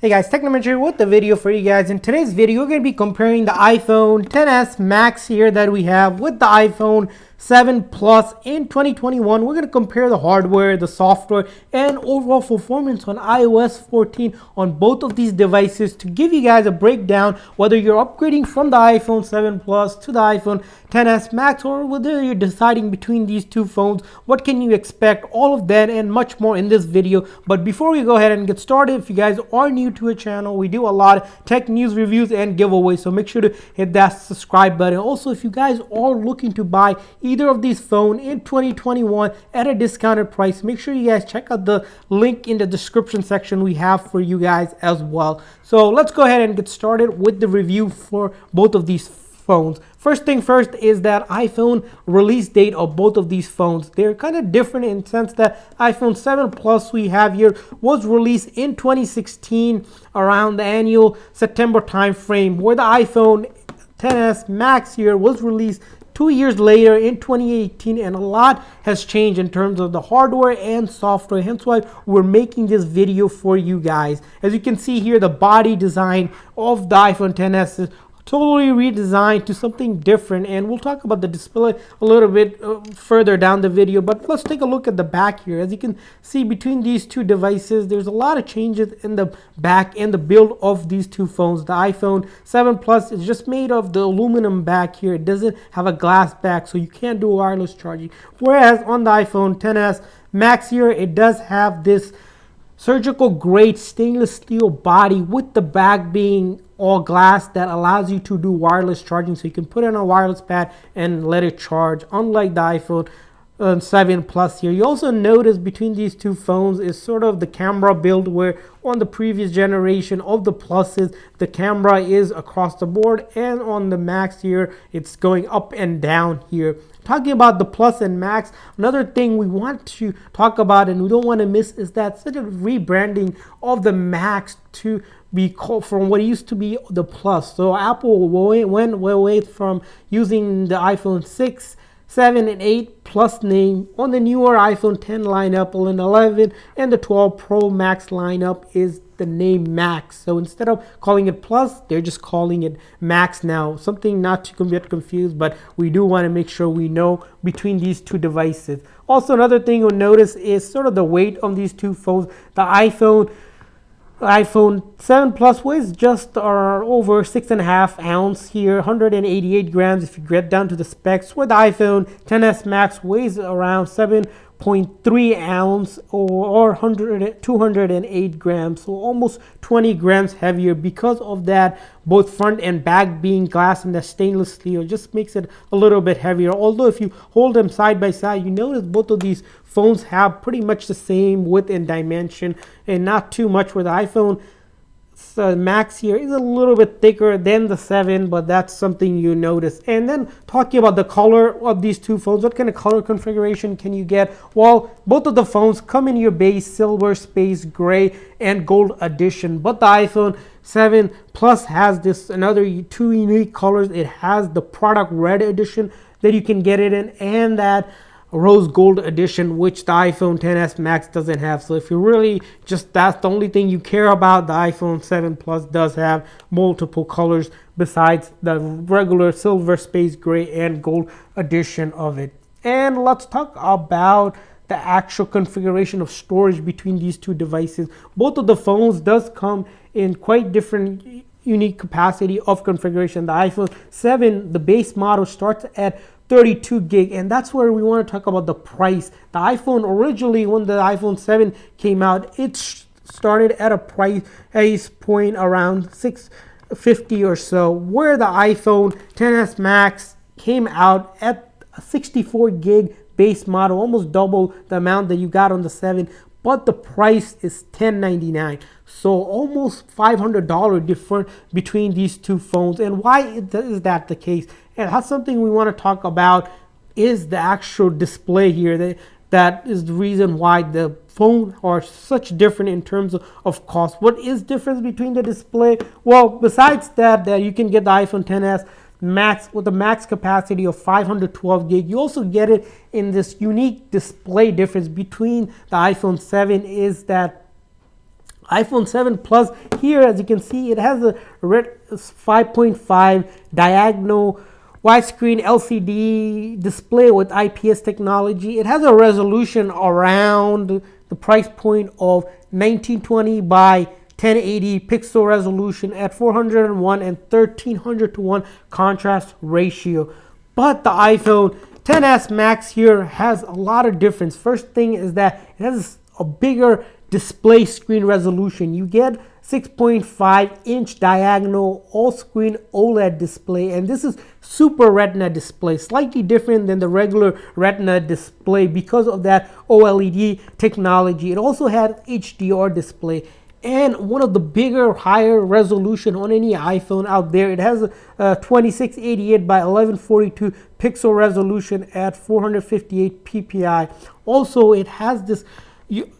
Hey guys, Technomentary here with the video for you guys. In today's video, we're going to be comparing the iPhone XS Max here that we have with the iPhone 7 Plus in 2021. We're going to compare the hardware, the software, and overall performance on iOS 14 on both of these devices to give you guys a breakdown whether you're upgrading from the iPhone 7 Plus to the iPhone XS Max or whether you're deciding between these two phones. What can you expect? All of that and much more in this video. But before we go ahead and get started, if you guys are new to a channel, we do a lot of tech news reviews and giveaways, so make sure to hit that subscribe button. Also, if you guys are looking to buy either of these phones in 2021 at a discounted price, make sure you guys check out the link in the description section we have for you guys as well. So let's go ahead and get started with the review for both of these phones. First thing first is that iPhone release date of both of these phones. They're kind of different in the sense that iPhone 7 Plus we have here was released in 2016 around the annual September time frame, where the iPhone XS Max here was released 2 years later in 2018, and a lot has changed in terms of the hardware and software, hence why we're making this video for you guys. As you can see here, the body design of the iPhone XS is totally redesigned to something different, and we'll talk about the display a little bit further down the video. But let's take a look at the back here. As you can see, between these two devices, there's a lot of changes in the back and the build of these two phones. The iPhone 7 Plus is just made of the aluminum back here. It doesn't have a glass back, so you can't do wireless charging, whereas on the iPhone XS Max here, it does have this surgical grade stainless steel body with the back being all glass that allows you to do wireless charging, so you can put in a wireless pad and let it charge, unlike the iPhone 7 Plus here. You also notice between these two phones is sort of the camera build, where on the previous generation of the Pluses the camera is across the board, and on the Max here it's going up and down here. Talking about the Plus and Max, another thing we want to talk about and we don't want to miss is that sort of rebranding of the Max to be called from what it used to be the Plus. So Apple went away from using the iPhone 6, 7, and 8 Plus name on the newer iPhone 10 lineup, and 11 and the 12 Pro Max lineup is the name Max. So instead of calling it Plus, they're just calling it Max now. Something not to get confused, but we do want to make sure we know between these two devices. Also, another thing you'll notice is sort of the weight on these two phones. The iPhone 7 Plus weighs just over 6.5 ounces here, 188 grams if you get down to the specs, where the iPhone XS Max weighs around 7.3 ounces or 208 grams, so almost 20 grams heavier. Because of that, both front and back being glass and the stainless steel just makes it a little bit heavier. Although if you hold them side by side, you notice both of these phones have pretty much the same width and dimension, and not too much, where the iPhone Max here is a little bit thicker than the 7, but that's something you notice. And then talking about the color of these two phones, what kind of color configuration can you get? Well, both of the phones come in your base silver, space gray, and gold edition, but the iPhone 7 Plus has this another two unique colors. It has the product red edition that you can get it in, and that rose gold edition, which the iPhone XS Max doesn't have. So if you really just, that's the only thing you care about, the iPhone 7 Plus does have multiple colors besides the regular silver, space gray, and gold edition of it. And let's talk about the actual configuration of storage between these two devices. Both of the phones does come in quite different unique capacity of configuration. The iPhone 7, the base model, starts at 32 gig, and that's where we want to talk about the price. The iPhone originally, when the iPhone 7 came out, it started at a price point around $650 or so, where the iPhone XS Max came out at a 64 gig base model, almost double the amount that you got on the 7, but the price is $1,099. So almost $500 difference between these two phones. And why is that the case? And that's something we want to talk about, is the actual display here. That is the reason why the phones are such different in terms of cost. What is difference between the display? Well, besides that you can get the iPhone XS Max with a max capacity of 512 gig. You also get it in this unique display difference between the iPhone 7 is that iPhone 7 Plus here, as you can see, it has a red 5.5 diagonal widescreen LCD display with IPS technology. It has a resolution around the price point of 1920 by 1080 pixel resolution at 401 and 1300 to 1 contrast ratio. But the iPhone 10s Max here has a lot of difference. First thing is that it has a bigger display screen resolution. You get 6.5-inch diagonal all-screen OLED display, and this is Super Retina display, slightly different than the regular Retina display because of that OLED technology. It also had HDR display and one of the bigger, higher resolution on any iPhone out there. It has a 2688 by 1142 pixel resolution at 458 ppi. Also, it has this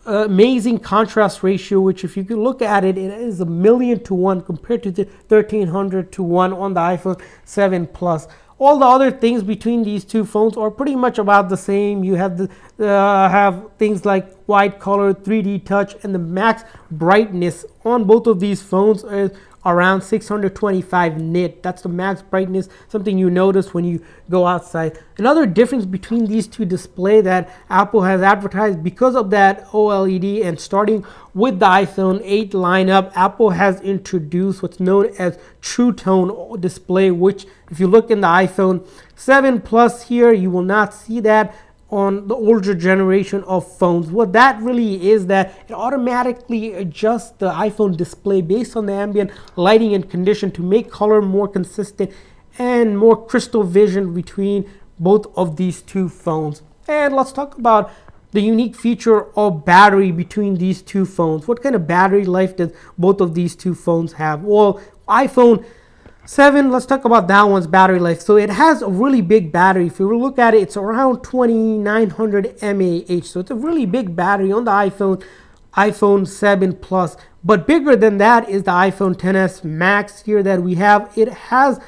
amazing contrast ratio, which if you can look at it, it is 1,000,000 to 1 compared to the 1300 to 1 on the iPhone 7 Plus. All the other things between these two phones are pretty much about the same. You have have things like wide color, 3D touch, and the max brightness on both of these phones is around 625 nit. That's the max brightness, something you notice when you go outside. Another difference between these two displays that Apple has advertised because of that OLED, and starting with the iPhone 8 lineup, Apple has introduced what's known as True Tone display, which if you look in the iPhone 7 Plus here, you will not see that on the older generation of phones. What that really is, that it automatically adjusts the iPhone display based on the ambient lighting and condition to make color more consistent and more crystal vision between both of these two phones. And let's talk about the unique feature of battery between these two phones. What kind of battery life does both of these two phones have? Well, iPhone 7, let's talk about that one's battery life. So it has a really big battery. If you look at it, it's around 2900 mAh. So it's a really big battery on the iPhone 7 Plus. But bigger than that is the iPhone 10s Max here that we have. It has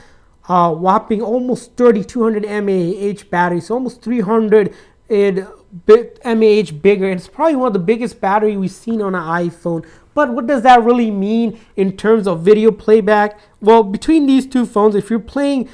a whopping almost 3200 mAh battery. So almost 300 mAh bigger. And it's probably one of the biggest battery we've seen on an iPhone. But what does that really mean in terms of video playback? Well, between these two phones, if you're playing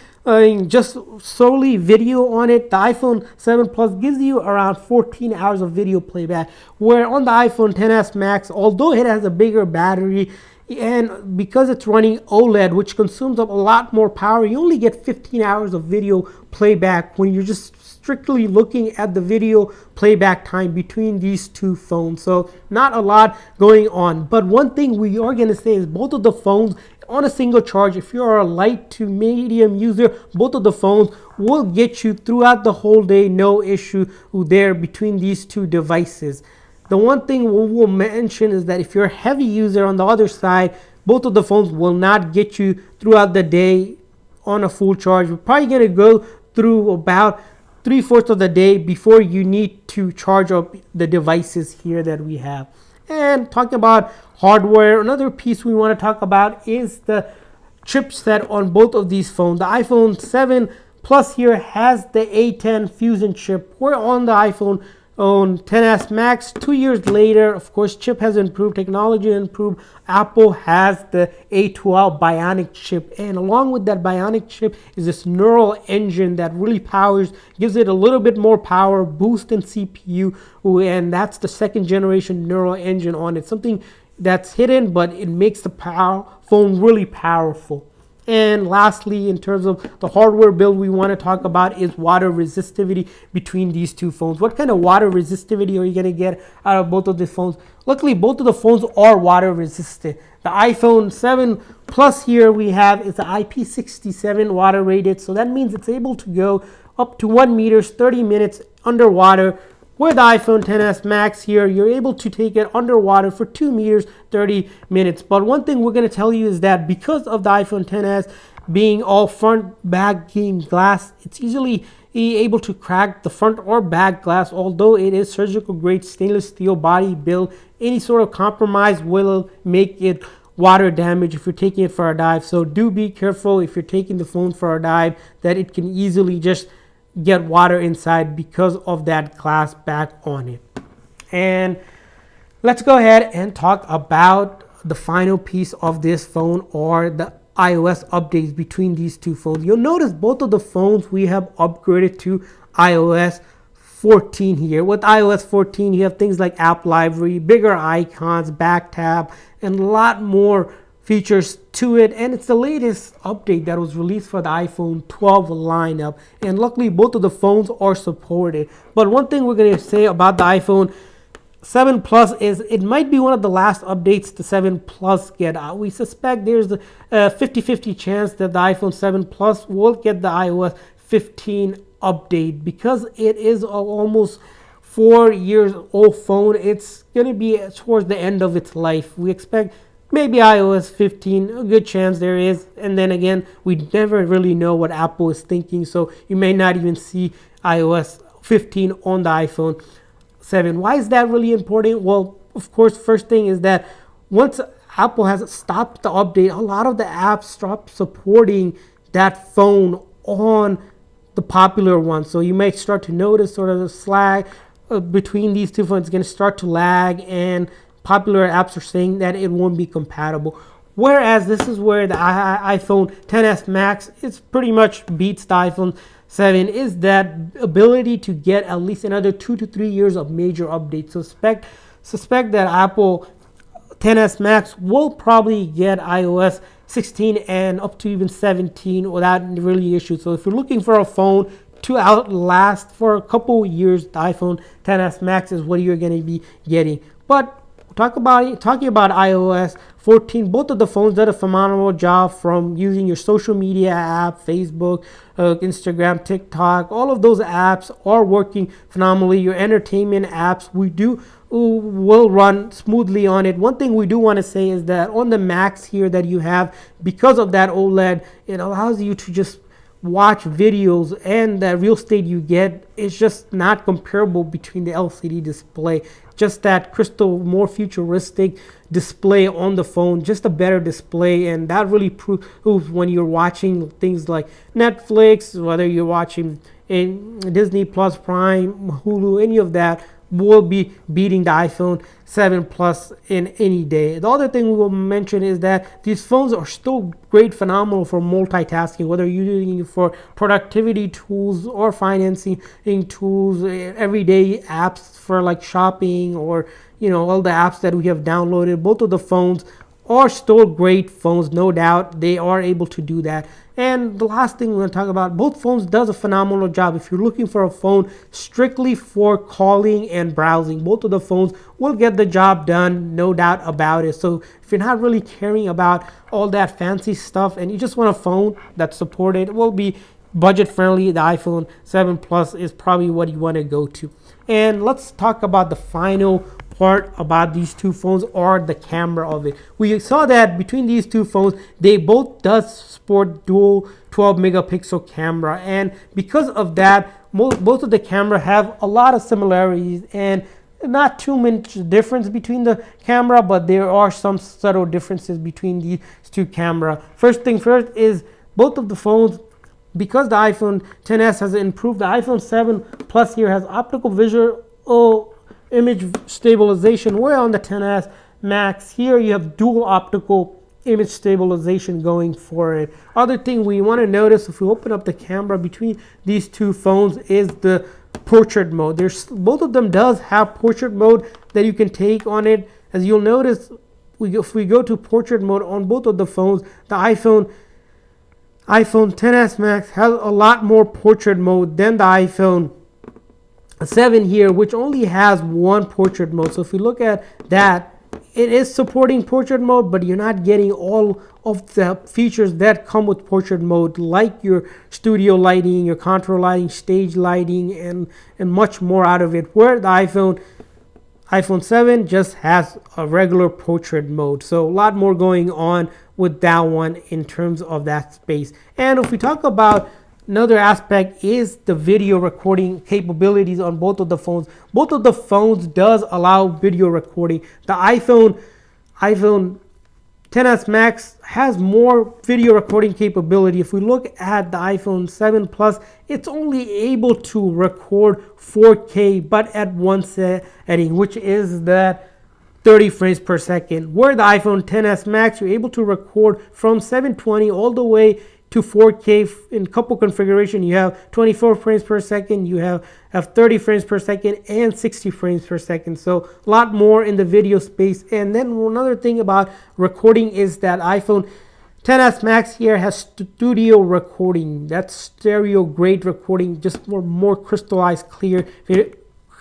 just solely video on it, the iPhone 7 Plus gives you around 14 hours of video playback, where on the iPhone 10s Max, although it has a bigger battery, and because it's running OLED, which consumes up a lot more power, you only get 15 hours of video playback when you're just strictly looking at the video playback time between these two phones. So not a lot going on. But one thing we are going to say is both of the phones on a single charge, if you're a light to medium user, both of the phones will get you throughout the whole day, no issue there between these two devices. The one thing we will mention is that if you're a heavy user on the other side, both of the phones will not get you throughout the day on a full charge. We're probably going to go through about 3/4 of the day before you need to charge up the devices here that we have. And talking about hardware, another piece we want to talk about is the chipset on both of these phones. The iPhone 7 Plus here has the A10 Fusion chip. We're on the iPhone 10s Max 2 years later. Of course, chip has improved, technology improved. Apple has the A12 Bionic chip, and along with that Bionic chip is this neural engine that really gives it a little bit more power, boost in CPU, and that's the second generation neural engine on it. Something that's hidden, but it makes the phone really powerful. And lastly, in terms of the hardware build we want to talk about is water resistivity between these two phones. What kind of water resistivity are you going to get out of both of the phones? Luckily, both of the phones are water resistant. The iPhone 7 Plus here we have is the IP67 water rated. So that means it's able to go up to 1 meter, 30 minutes underwater. With the iPhone 10s Max here, you're able to take it underwater for 2 meters, 30 minutes. But one thing we're going to tell you is that because of the iPhone 10s being all front back glass, it's easily able to crack the front or back glass. Although it is surgical grade stainless steel body build, any sort of compromise will make it water damage if you're taking it for a dive. So do be careful if you're taking the phone for a dive, that it can easily just get water inside because of that glass back on it. And Let's go ahead and talk about the final piece of this phone, or the iOS updates between these two phones. You'll notice both of the phones we have upgraded to iOS 14 here. With iOS 14, you have things like app library, bigger icons, back tab, and a lot more features to it. And it's the latest update that was released for the iPhone 12 lineup. And luckily, both of the phones are supported. But one thing we're going to say about the iPhone 7 Plus is it might be one of the last updates the 7 Plus get out. We suspect there's a 50-50 chance that the iPhone 7 Plus will get the iOS 15 update, because it is almost 4 years old phone. It's going to be towards the end of its life. We expect maybe iOS 15, a good chance there is. And then again, we never really know what Apple is thinking, so you may not even see iOS 15 on the iPhone 7. Why is that really important? Well, of course, first thing is that once Apple has stopped the update, a lot of the apps stop supporting that phone on the popular one. So you may start to notice sort of the slag between these two phones. It's going to start to lag, and popular apps are saying that it won't be compatible. Whereas this is where the iPhone XS Max is pretty much beats the iPhone 7, is that ability to get at least another 2 to 3 years of major updates. So suspect that Apple XS Max will probably get iOS 16 and up to even 17 without really issues. So if you're looking for a phone to outlast for a couple years, the iPhone XS Max is what you're going to be getting. But talking about iOS 14, both of the phones did a phenomenal job, from using your social media app, Facebook, Instagram, TikTok. All of those apps are working phenomenally. Your entertainment apps will run smoothly on it. One thing we do want to say is that on the Max here that you have, because of that OLED, it allows you to just watch videos, and the real estate you get is just not comparable between the LCD display. Just that crystal, more futuristic display on the phone, just a better display, and that really proves when you're watching things like Netflix, whether you're watching in Disney Plus, Prime, Hulu, any of that, will be beating the iPhone 7 Plus in any day. The other thing we will mention is that these phones are still great, phenomenal for multitasking, whether you're using it for productivity tools or financing tools, everyday apps for like shopping, or all the apps that we have downloaded. Both of the phones are still great phones, no doubt. They are able to do that. And the last thing we're going to talk about, both phones does a phenomenal job. If you're looking for a phone strictly for calling and browsing, both of the phones will get the job done, no doubt about it. So if you're not really caring about all that fancy stuff and you just want a phone that's supported, it will be budget friendly, the iPhone 7 Plus is probably what you want to go to. And let's talk about the final part about these two phones, or the camera of it. We saw that between these two phones, they both does sport dual 12 megapixel camera, and because of that, both of the camera have a lot of similarities, and not too much difference between the camera, but there are some subtle differences between these two camera. First thing first is both of the phones, because the iPhone XS has improved, the iPhone 7 Plus here has optical visual image stabilization, where on the XS Max here you have dual optical image stabilization going for it. Other thing we want to notice, if we open up the camera between these two phones, is the portrait mode. Both of them does have portrait mode that you can take on it. As you'll notice, if we go to portrait mode on both of the phones, the iPhone XS Max has a lot more portrait mode than the iPhone 7 here, which only has one portrait mode. So if we look at that, it is supporting portrait mode, but you're not getting all of the features that come with portrait mode, like your studio lighting, your contour lighting, stage lighting, and much more out of it, where the iPhone 7 just has a regular portrait mode. So a lot more going on with that one in terms of that space. And if we talk about another aspect, is the video recording capabilities on both of the phones. Both of the phones does allow video recording. The iPhone XS Max has more video recording capability. If we look at the iPhone 7 Plus, it's only able to record 4K, but at one setting, which is that 30 frames per second. Where the iPhone XS Max, you're able to record from 720 all the way to 4K in couple configuration. You have 24 frames per second, you have 30 frames per second, and 60 frames per second. So a lot more in the video space. And then another thing about recording is that iPhone XS Max here has studio recording. That's stereo grade recording, just for more crystallized, clear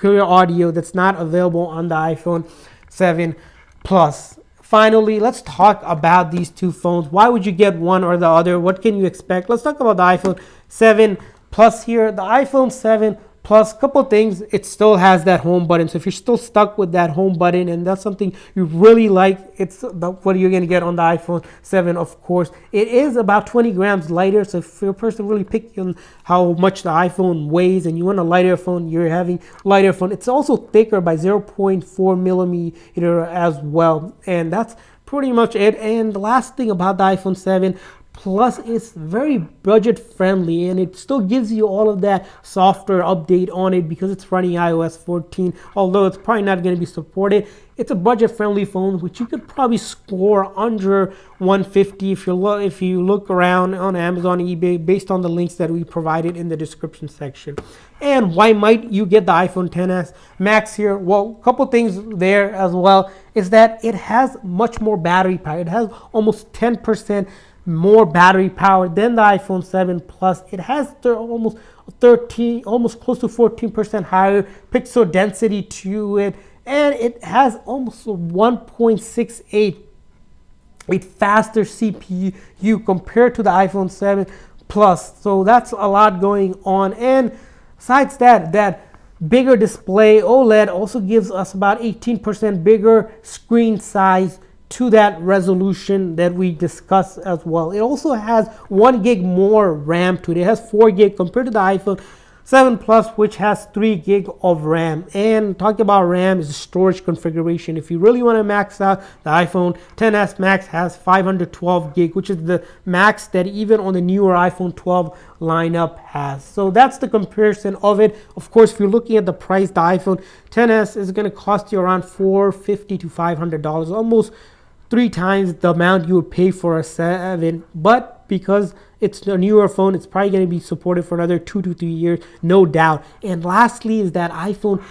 audio that's not available on the iPhone 7 Plus. Finally, let's talk about these two phones. Why would you get one or the other? What can you expect? Let's talk about the iPhone 7 Plus here. The iPhone 7 Plus, couple things, it still has that home button. So if you're still stuck with that home button and that's something you really like, it's what you're going to get on the iPhone 7, of course. It is about 20 grams lighter. So if you're a person really picky on how much the iPhone weighs and you want a lighter phone, you're having lighter phone. It's also thicker by 0.4 millimeter as well. And that's pretty much it. And the last thing about the iPhone 7 Plus, it's very budget friendly and it still gives you all of that software update on it because it's running iOS 14, although it's probably not going to be supported. It's a budget friendly phone which you could probably score under 150 if you look around on Amazon, eBay, based on the links that we provided in the description section. And why might you get the iPhone XS Max here? Well, a couple things there as well is that it has much more battery power. It has almost 10% more battery power than the iPhone 7 Plus. It has almost close to 14% higher pixel density to it, and it has almost 1.68 a faster CPU compared to the iPhone 7 Plus. So that's a lot going on. And besides that bigger display OLED also gives us about 18% bigger screen size to that resolution that we discussed as well. It also has 1 gig more RAM to it. It has 4 gig compared to the iPhone 7 Plus, which has 3 gig of RAM. And talking about RAM is the storage configuration. If you really want to max out, the iPhone XS Max has 512 gig, which is the max that even on the newer iPhone 12 lineup has. So that's the comparison of it. Of course, if you're looking at the price, the iPhone XS is going to cost you around $450 to $500, almost 3 times the amount you would pay for a 7, but because it's a newer phone, it's probably going to be supported for another 2 to 3 years, no doubt. And lastly is that iPhone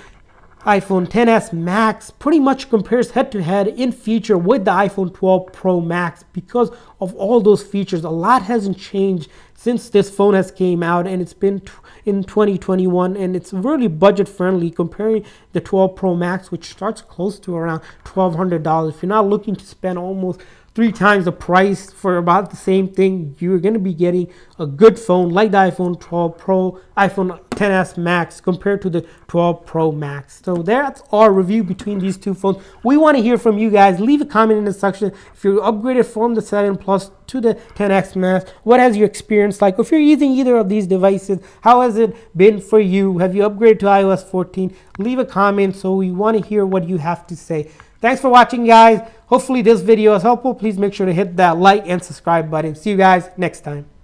XS Max pretty much compares head to head in feature with the iPhone 12 Pro Max because of all those features. A lot hasn't changed since this phone has came out, and it's been in 2021, and it's really budget friendly comparing the 12 Pro Max, which starts close to around $1,200. If you're not looking to spend almost 3 times the price for about the same thing, you're going to be getting a good phone like the iPhone 12 Pro, iPhone XS Max compared to the 12 Pro Max. So that's our review between these two phones. We want to hear from you guys. Leave a comment in the section if you're upgraded from the 7 Plus to the XS Max. What has your experience like? If you're using either of these devices, how has it been for you? Have you upgraded to iOS 14? Leave a comment, so we want to hear what you have to say. Thanks for watching, guys. Hopefully this video is helpful. Please make sure to hit that like and subscribe button. See you guys next time.